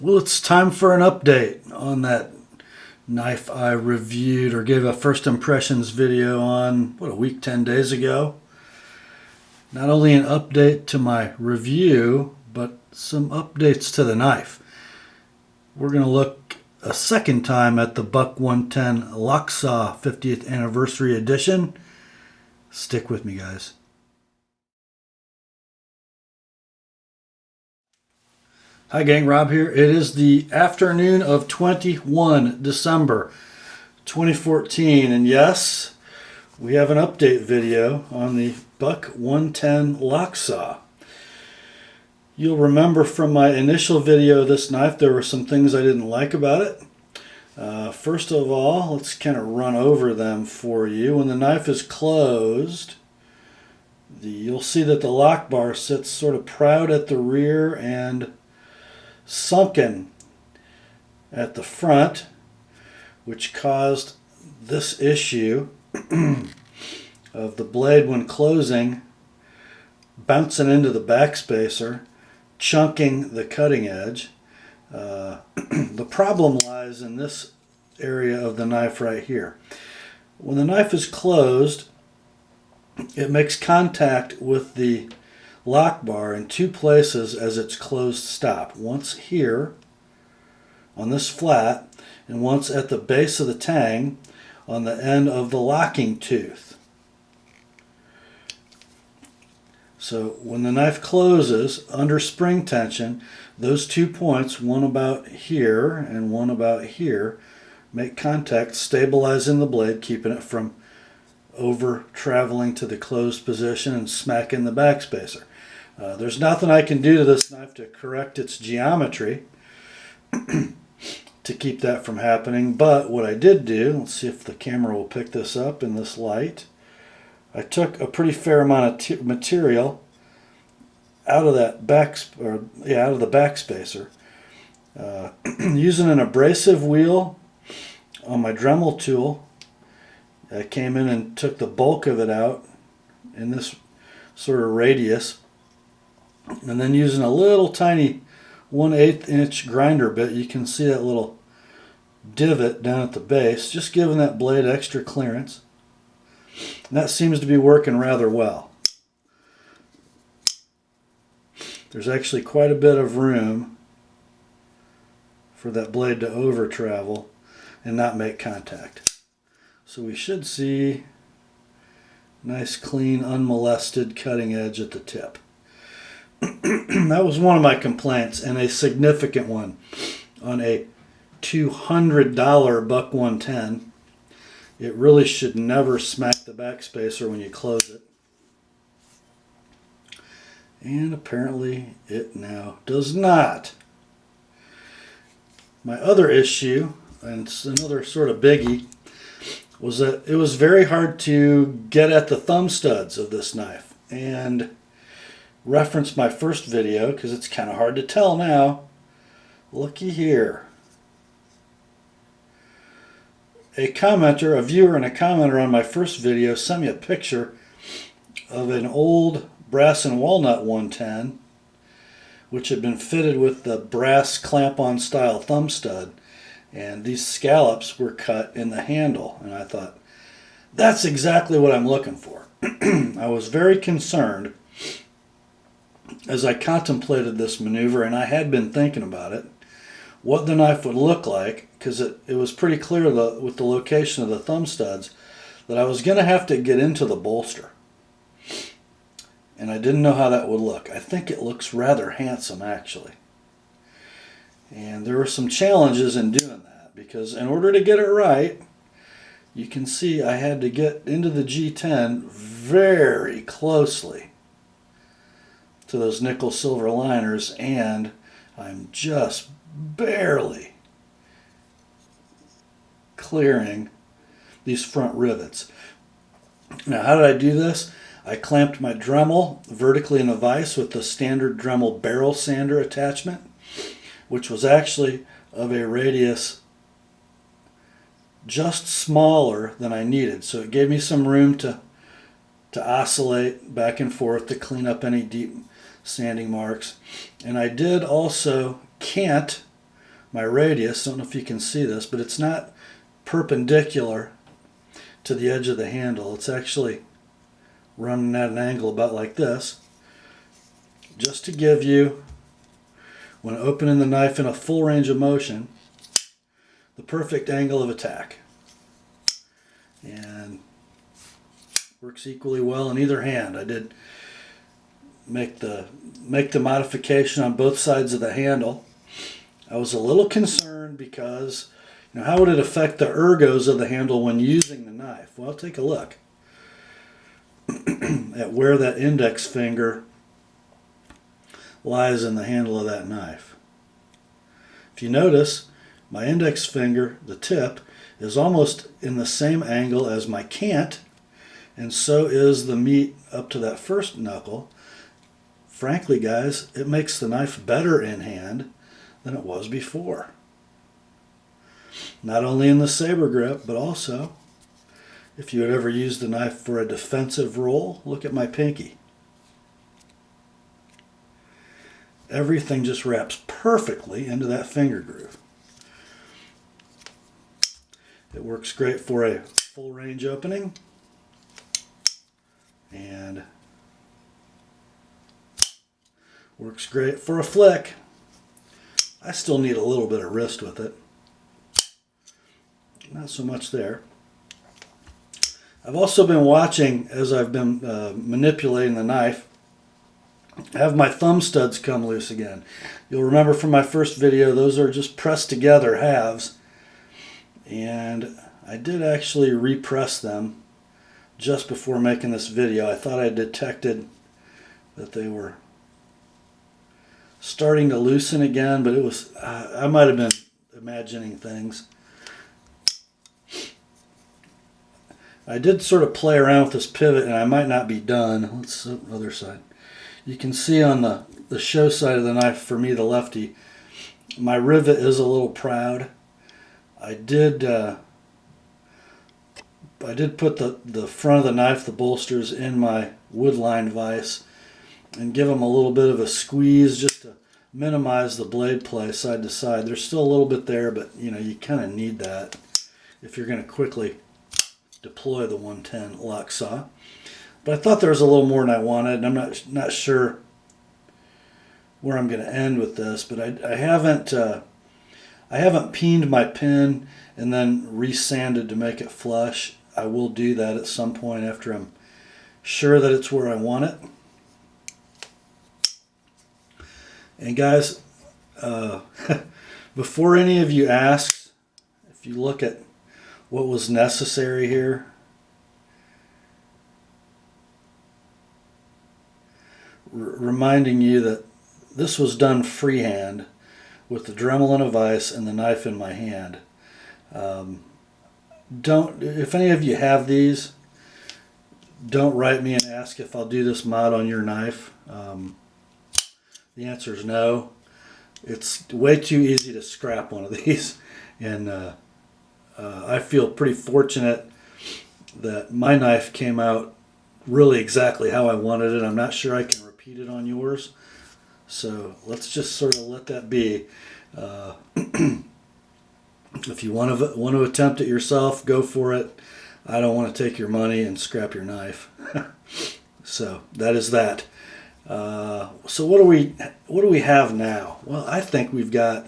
Well, it's time for an update on that knife I reviewed or gave a first impressions video on, a week, 10 days ago. Not only an update to my review, but some updates to the knife. We're going to look a second time at the Buck 110 Lochsa 50th Anniversary Edition. Stick with me, guys. Hi gang, Rob here. It is the afternoon of 21 December 2014, and yes, we have an update video on the Buck 110 Lochsa. You'll remember from my initial video of this knife, there were some things I didn't like about it. First of all, let's kind of run over them for you. When the knife is closed, you'll see that the lock bar sits sort of proud at the rear and sunken at the front, which caused this issue of the blade when closing bouncing into the backspacer, chunking the cutting edge. The problem lies in this area of the knife right here. When the knife is closed, it makes contact with the lock bar in two places as its closed stop. Once here on this flat, and once at the base of the tang on the end of the locking tooth. So when the knife closes under spring tension, those 2 points, one about here and one about here, make contact, stabilizing the blade, keeping it from over traveling to the closed position and smacking the backspacer. There's nothing I can do to this knife to correct its geometry to keep that from happening, but what I did do, let's see if the camera will pick this up in this light, I took a pretty fair amount of material out of that out of the backspacer, using an abrasive wheel on my Dremel tool. I came in and took the bulk of it out in this sort of radius, and then using a little tiny 1/8 inch grinder bit, you can see that little divot down at the base, just giving that blade extra clearance. And that seems to be working rather well. There's actually quite a bit of room for that blade to over travel and not make contact. So we should see nice, clean, unmolested cutting edge at the tip. That was one of my complaints, and a significant one, on a $200 Buck 110. It really should never smack the backspacer when you close it. And apparently it now does not. My other issue, and it's another sort of biggie, was that it was very hard to get at the thumb studs of this knife. And reference my first video, because it's kind of hard to tell now. Looky here. A viewer and a commenter on my first video sent me a picture of an old brass and walnut 110, which had been fitted with the brass clamp-on style thumb stud, and these scallops were cut in the handle. And I thought, that's exactly what I'm looking for. I was very concerned as I contemplated this maneuver, and I had been thinking about it, what the knife would look like, because it was pretty clear with the location of the thumb studs that I was going to have to get into the bolster. And I didn't know how that would look. I think it looks rather handsome, actually. And there were some challenges in doing that, because in order to get it right, you can see I had to get into the G10 very closely to those nickel silver liners, and I'm just barely clearing these front rivets. Now, how did I do this? I clamped my Dremel vertically in a vise with the standard Dremel barrel sander attachment, which was actually of a radius just smaller than I needed. So it gave me some room to oscillate back and forth to clean up any deep sanding marks. And I did also cant my radius. I don't know if you can see this, but it's not perpendicular to the edge of the handle. It's actually running at an angle about like this, just to give you, when opening the knife in a full range of motion, the perfect angle of attack. And works equally well in either hand. I did make the modification on both sides of the handle. I was a little concerned because, how would it affect the ergos of the handle when using the knife? Well, take a look at where that index finger lies in the handle of that knife. If you notice, my index finger, the tip, is almost in the same angle as my cant, and so is the meat up to that first knuckle. Frankly, guys, it makes the knife better in hand than it was before. Not only in the saber grip, but also if you had ever used the knife for a defensive roll, look at my pinky. Everything just wraps perfectly into that finger groove. It works great for a full range opening, and works great for a flick. I still need a little bit of wrist with it. Not so much there. I've also been watching, as I've been manipulating the knife, have my thumb studs come loose again. You'll remember from my first video, those are just pressed together halves. And I did actually repress them just before making this video. I thought I detected that they were starting to loosen again, but it was, I might have been imagining things. I did sort of play around with this pivot, and I might not be done. Let's the other side. You can see on the show side of the knife, for me, the lefty, my rivet is a little proud. I did put the front of the knife, the bolsters, in my wood-lined vise and give them a little bit of a squeeze just to minimize the blade play side to side. There's still a little bit there, but you kind of need that if you're going to quickly deploy the 110 Lochsa. But I thought there was a little more than I wanted, and I'm not sure where I'm going to end with this, but I haven't peened my pin and then resanded to make it flush. I will do that at some point after I'm sure that it's where I want it. And guys, before any of you ask, if you look at what was necessary here, reminding you that this was done freehand with the Dremel in a vise and the knife in my hand. If any of you have these, don't write me and ask if I'll do this mod on your knife. The answer is no. It's way too easy to scrap one of these, and I feel pretty fortunate that my knife came out really exactly how I wanted it. I'm not sure I can repeat it on yours, so let's just sort of let that be. If you want to attempt it yourself, go for it. I don't want to take your money and scrap your knife. So that is that. So what do we have now? Well, I think we've got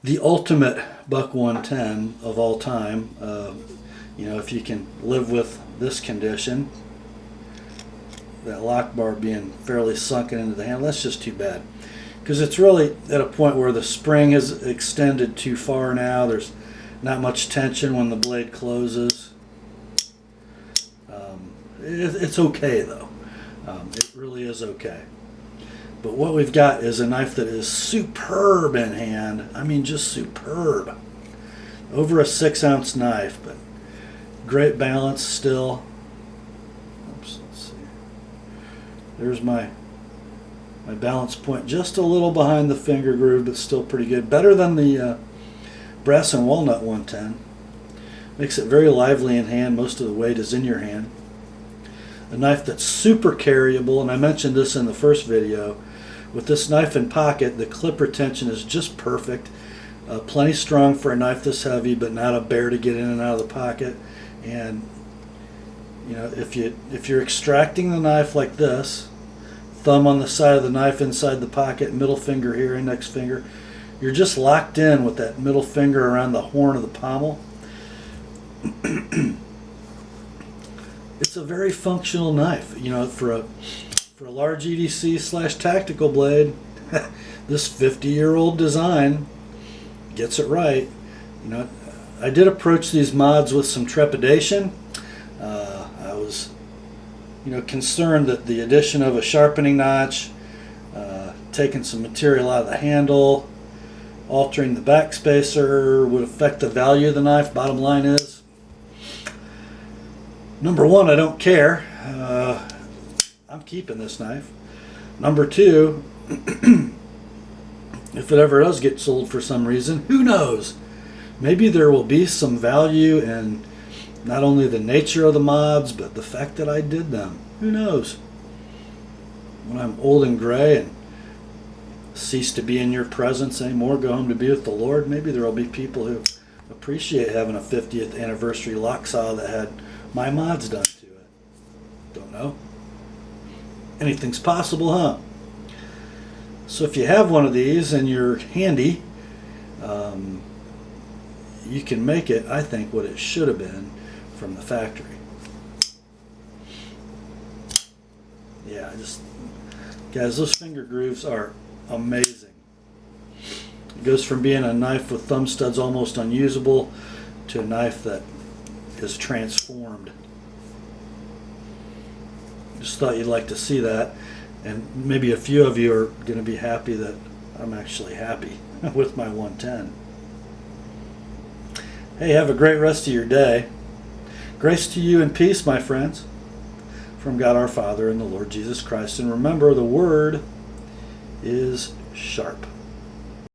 the ultimate buck 110 of all time. If you can live with this condition, that lock bar being fairly sunken into the handle, that's just too bad. Because it's really at a point where the spring has extended too far now. There's not much tension when the blade closes. It's okay though. It really is okay. But what we've got is a knife that is superb in hand. I mean, just superb. Over a 6-ounce knife, but great balance still. Oops, let's see. There's my balance point, just a little behind the finger groove, but still pretty good. Better than the brass and walnut 110. Makes it very lively in hand. Most of the weight is in your hand. A knife that's super carryable, and I mentioned this in the first video, With this knife in pocket, the clip retention is just perfect. Plenty strong for a knife this heavy, but not a bear to get in and out of the pocket. And you know, if you're extracting the knife like this, thumb on the side of the knife inside the pocket, middle finger here, index finger, you're just locked in with that middle finger around the horn of the pommel. It's a very functional knife, you know, for a large EDC/tactical blade. This 50-year-old design gets it right. You know, I did approach these mods with some trepidation. I was, you know, concerned that the addition of a sharpening notch, taking some material out of the handle, altering the backspacer would affect the value of the knife. Bottom line is, number one, I don't care. I'm keeping this knife. Number two, if it ever does get sold for some reason, who knows? Maybe there will be some value in not only the nature of the mods, but the fact that I did them. Who knows? When I'm old and gray and cease to be in your presence anymore, go home to be with the Lord, maybe there will be people who appreciate having a 50th anniversary Lochsa that had my mods done to it. Don't know. Anything's possible, huh? So if you have one of these and you're handy, you can make it, I think, what it should have been from the factory. Yeah, guys, those finger grooves are amazing. It goes from being a knife with thumb studs almost unusable to a knife that is transformed. Just thought you'd like to see that, and maybe a few of you are going to be happy that I'm actually happy with my 110. Hey, have a great rest of your day. Grace to you and peace, my friends, from God our Father and the Lord Jesus Christ. And remember, the word is sharp.